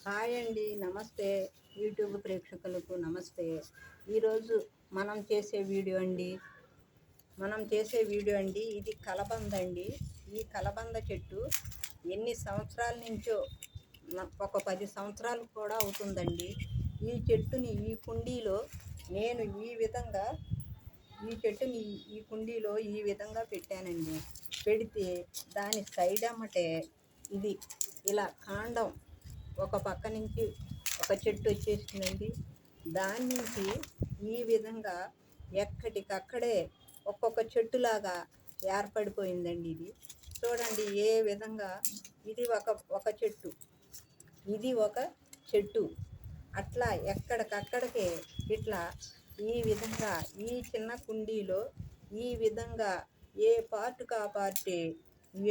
Hi అండి, నమస్తే. YouTube ప్రేక్షకులకు నమస్తే. ఈరోజు మనం చేసే వీడియో అండి ఇది కలబంద అండి. ఈ కలబంద చెట్టు ఎన్ని సంవత్సరాల నుంచో, ఒక 10 సంవత్సరాలు కూడా అవుతుందండి. ఈ చెట్టుని ఈ కుండీలో నేను ఈ కుండీలో ఈ విధంగా పెట్టానండి. పెడితే దాని సైడ్ అమ్మటే ఇది ఇలా కాండం ఒక పక్క నుంచి ఒక చెట్టు వచ్చేసిందండి. దాని నుంచి ఈ విధంగా ఎక్కడికక్కడే ఒక్కొక్క చెట్టులాగా ఏర్పడిపోయిందండి. ఇది చూడండి ఏ విధంగా. ఇది ఒక చెట్టు, ఇది ఒక చెట్టు. అట్లా ఎక్కడికక్కడికే ఇట్లా ఈ విధంగా ఈ చిన్న కుండీలో ఈ విధంగా ఏ పార్ట్ కా పార్టే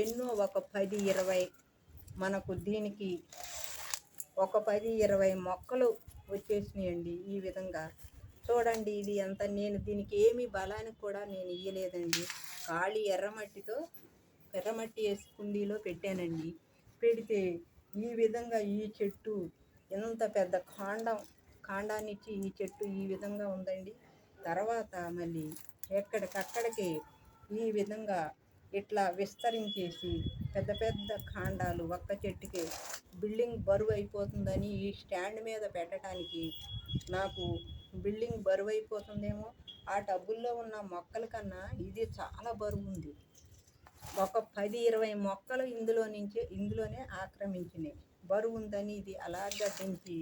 ఎన్నో ఒక 10-20 మనకు దీనికి ఒక 10-20 మొక్కలు వచ్చేసినాయండి. ఈ విధంగా చూడండి. ఇది ఎంత, నేను దీనికి ఏమి బలానికి కూడా నేను ఇయ్యలేదండి. ఖాళీ ఎర్రమట్టి వేసి కుండీలో పెట్టానండి. పెడితే ఈ విధంగా ఈ చెట్టు ఎంత పెద్ద కాండాన్నిచ్చి ఈ చెట్టు ఈ విధంగా ఉందండి. తర్వాత మళ్ళీ ఎక్కడికక్కడికి ఈ విధంగా ఇట్లా విస్తరించేసి పెద్ద పెద్ద కాండాలు ఒక్క చెట్టుకి బిల్డింగ్ బరువు అయిపోతుందని ఈ స్టాండ్ మీద పెట్టడానికి నాకు బిల్డింగ్ బరువు అయిపోతుందేమో, ఆ టబ్బుల్లో ఉన్న మొక్కల కన్నా ఇది చాలా బరువు ఉంది. ఒక 10-20 మొక్కలు ఇందులోనే ఆక్రమించినాయి. బరువు ఉందని ఇది అలాగా పెంచి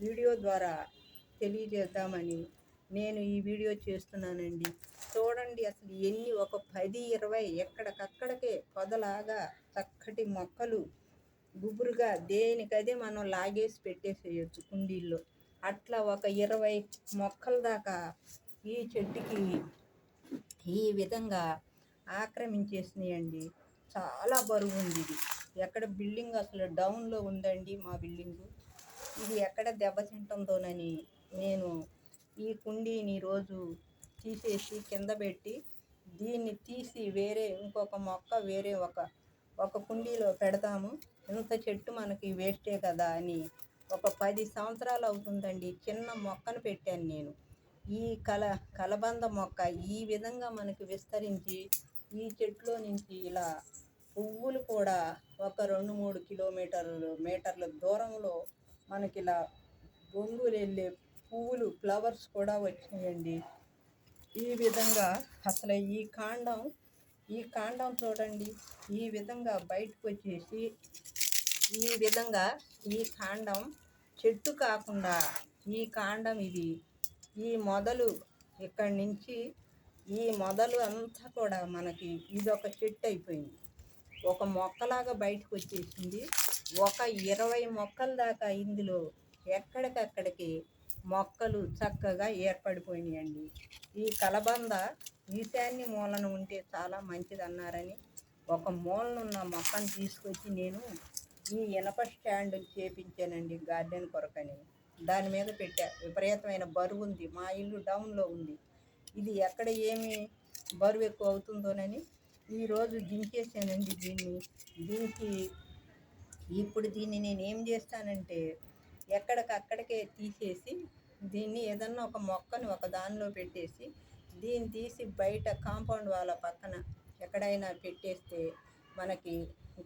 వీడియో ద్వారా తెలియజేద్దామని నేను ఈ వీడియో చేస్తున్నానండి. చూడండి అసలు ఎన్ని, ఒక 10-20 ఎక్కడికక్కడికే పొదలాగా చక్కటి మొక్కలు గుబురుగా దేనికదే మనం లాగేసి పెట్టేసేయచ్చు కుండీల్లో. అట్లా ఒక 20 మొక్కల దాకా ఈ చెట్టుకి ఈ విధంగా ఆక్రమించేసినాయండి. చాలా బరువు ఉంది ఇది. ఎక్కడ బిల్డింగ్ అసలు డౌన్లో ఉందండి మా బిల్డింగు. ఇది ఎక్కడ దెబ్బతింటుందోనని నేను ఈ కుండీని రోజు తీసేసి కింద పెట్టి దీన్ని తీసి ఇంకొక మొక్క వేరే ఒక కుండీలో పెడతాము. ఇంత చెట్టు మనకి వేస్టే కదా అని ఒక 10 సంవత్సరాలు అవుతుందండి. చిన్న మొక్కను పెట్టాను నేను. ఈ కలబంద మొక్క ఈ విధంగా మనకి విస్తరించి ఈ చెట్టులో నుంచి ఇలా పువ్వులు కూడా ఒక 2-3 మీటర్ల దూరంలో మనకి ఇలా బొంగులు వెళ్ళే పువ్వులు, ఫ్లవర్స్ కూడా వచ్చినాయండి. ఈ విధంగా అసలు ఈ కాండం చూడండి. ఈ విధంగా బయటకు వచ్చేసి ఈ విధంగా ఈ కాండం చెట్టు కాకుండా ఈ కాండం ఇది ఈ మొదలు ఇక్కడి నుంచి ఈ మొదలు అంతా కూడా మనకి ఇదొక చెట్టు అయిపోయింది. ఒక మొక్కలాగా బయటకు వచ్చేసింది. ఒక 20 మొక్కల దాకా ఇందులో ఎక్కడికక్కడికి మొక్కలు చక్కగా ఏర్పడిపోయినాయండి. ఈ కలబంద ఈశాన్య మూలన ఉంటే చాలా మంచిది అన్నారని ఒక మూలనున్న మొక్కను తీసుకొచ్చి నేను ఈ ఇనప స్టాండ్ చేపించానండి గార్డెన్ కొరకని. దాని మీద పెట్టా. విపరీతమైన బరువు ఉంది. మా ఇల్లు డౌన్లో ఉంది. ఇది ఎక్కడ ఏమి బరువు ఎక్కువ అవుతుందోనని ఈరోజు దించేసానండి. ఇప్పుడు దీన్ని నేను ఏం చేస్తానంటే ఎక్కడికక్కడికే తీసేసి దీన్ని ఏదన్నా ఒక మొక్కను ఒక దానిలో పెట్టేసి దీన్ని తీసి బయట కాంపౌండ్ వాళ్ళ పక్కన ఎక్కడైనా పెట్టేస్తే మనకి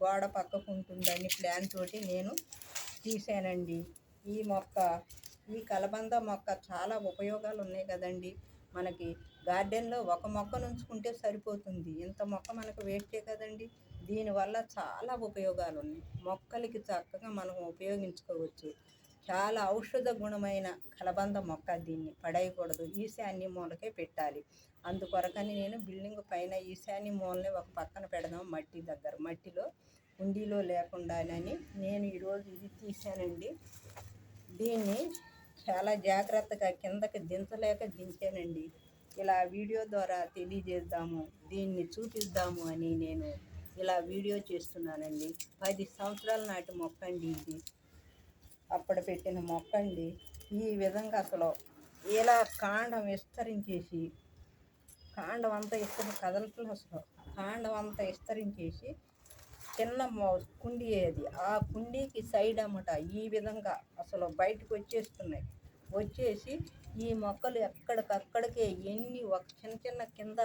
గోడ పక్కకు ఉంటుందని ప్లాన్ తోటి నేను తీసానండి. ఈ కలబంద మొక్క చాలా ఉపయోగాలు ఉన్నాయి కదండి. మనకి గార్డెన్లో ఒక మొక్కను ఉంచుకుంటే సరిపోతుంది. ఇంత మొక్క మనకు వేస్టే కదండి. దీనివల్ల చాలా ఉపయోగాలు ఉన్నాయి. మొక్కలకి చక్కగా మనం ఉపయోగించుకోవచ్చు. చాలా ఔషధ గుణమైన కలబంద మొక్క. దీన్ని పడేయకూడదు, ఈశాన్య మూలకే పెట్టాలి. అందుకొరకని నేను బిల్డింగ్ పైన ఈశాన్య మూలనే ఒక పక్కన పెడదాం, మట్టిలో కుండీలో లేకుండానని నేను ఈరోజు ఇది తీసానండి. దీన్ని చాలా జాగ్రత్తగా కిందకి దించానండి. ఇలా వీడియో ద్వారా తెలియజేద్దాము, దీన్ని చూపిద్దాము అని నేను ఇలా వీడియో చేస్తున్నానండి. 10 సంవత్సరాల నాటి మొక్క అండి ఇది. అప్పుడు పెట్టిన మొక్క అండి. ఈ విధంగా అసలు ఇలా కాండం విస్తరించేసి కాండం అంతా కదలట్లేదు. అసలు కాండం అంతా విస్తరించేసి చిన్న కుండీ అది, ఆ కుండీకి సైడ్ అన్నమాట ఈ విధంగా అసలు బయటకు వచ్చేస్తున్నాయి. వచ్చేసి ఈ మొక్కలు ఎక్కడికక్కడికే ఎన్ని ఒక చిన్న చిన్న కింద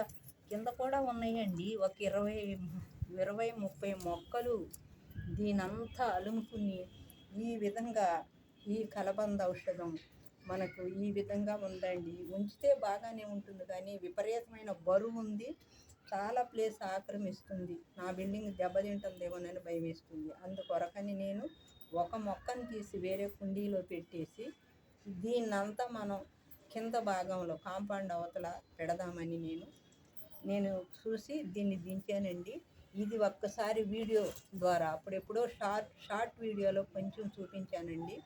కింద కూడా ఉన్నాయండి. ఒక 20-30 మొక్కలు దీనంతా అలుముకుని ఈ విధంగా ఈ కలబంద ఔషధం మనకు ఈ విధంగా ఉందండి. ఉంచితే బాగానే ఉంటుంది కానీ విపరీతమైన బరువు ఉంది. చాలా ప్లేస్ ఆక్రమిస్తుంది. నా బిల్డింగ్ దెబ్బతింటుందేమోనని భయం వేస్తుంది. అందుకొరకని నేను ఒక మొక్కను తీసి వేరే కుండీలో పెట్టేసి దీన్నంతా మనం కింద భాగంలో కాంపౌండ్ అవతల పెడదామని నేను చూసి దీన్ని దించానండి. ఇది ఒక్కసారి వీడియో ద్వారా అప్పుడెప్పుడో షార్ట్ వీడియోలో కొంచెం చూపించానండి.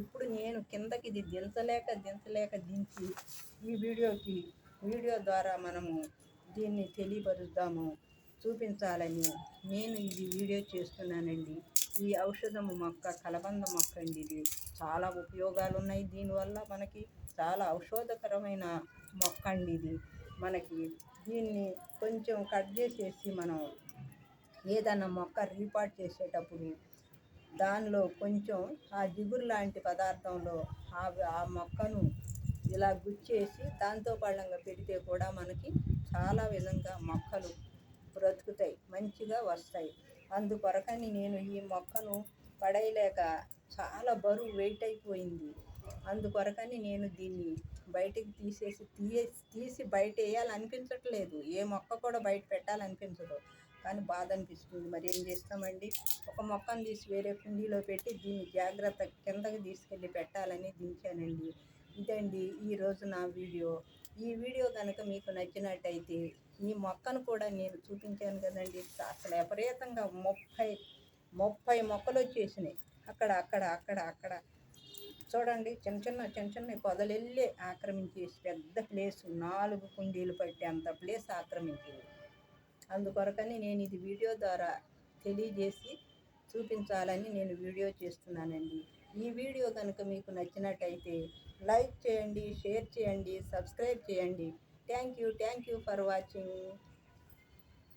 ఇప్పుడు నేను కిందకి ఇది దించలేక దించి ఈ వీడియో ద్వారా మనము దీన్ని తెలియపరుద్దాము, చూపించాలని నేను ఇది వీడియో చేస్తున్నానండి. ఈ ఔషధము మొక్క కలబంద మొక్క అండి. ఇది చాలా ఉపయోగాలు ఉన్నాయి. దీనివల్ల మనకి చాలా ఔషధకరమైన మొక్క అండి. ఇది మనకి దీన్ని కొంచెం కట్ చేసేసి మనం ఏదన్నా మొక్క రీపాట్ చేసేటప్పుడు దానిలో కొంచెం ఆ జిగురు లాంటి పదార్థంలో ఆ మొక్కను ఇలా గుచ్చేసి దాంతో పళ్ళంగా పెడితే కూడా మనకి చాలా విధంగా మొక్కలు బ్రతుకుతాయి, మంచిగా వస్తాయి. అందుకొరకని నేను ఈ మొక్కను పడేయలేక చాలా బరువు వెయిట్ అయిపోయింది. అందుకొరకని నేను దీన్ని బయటికి తీసి బయట వేయాలనిపించట్లేదు. ఏ మొక్క కూడా బయట పెట్టాలనిపించదు, కానీ బాధ అనిపిస్తుంది. మరి ఏం చేస్తామండి? ఒక మొక్కను తీసి వేరే కుండీలో పెట్టి దీన్ని జాగ్రత్త కిందకి తీసుకెళ్ళి పెట్టాలని దించానండి. ఇదండి ఈరోజు నా వీడియో. ఈ వీడియో కనుక మీకు నచ్చినట్టయితే ఈ మొక్కను కూడా నేను చూపించాను కదండి. అసలు విపరీతంగా 30 మొక్కలు వచ్చేసినాయి. అక్కడ చూడండి, చిన్న చిన్న పొదలెళ్ళి ఆక్రమించేసి పెద్ద ప్లేసు 4 కుండీలు పట్టి అంత ప్లేస్ ఆక్రమించింది. అందుకొరకని నేను ఇది వీడియో ద్వారా తెలియజేసి చూపించాలని నేను వీడియో చేస్తున్నానండి. ఈ వీడియో కనుక మీకు నచ్చినట్టయితే లైక్ చేయండి, షేర్ చేయండి, సబ్స్క్రైబ్ చేయండి. Thank you for watching.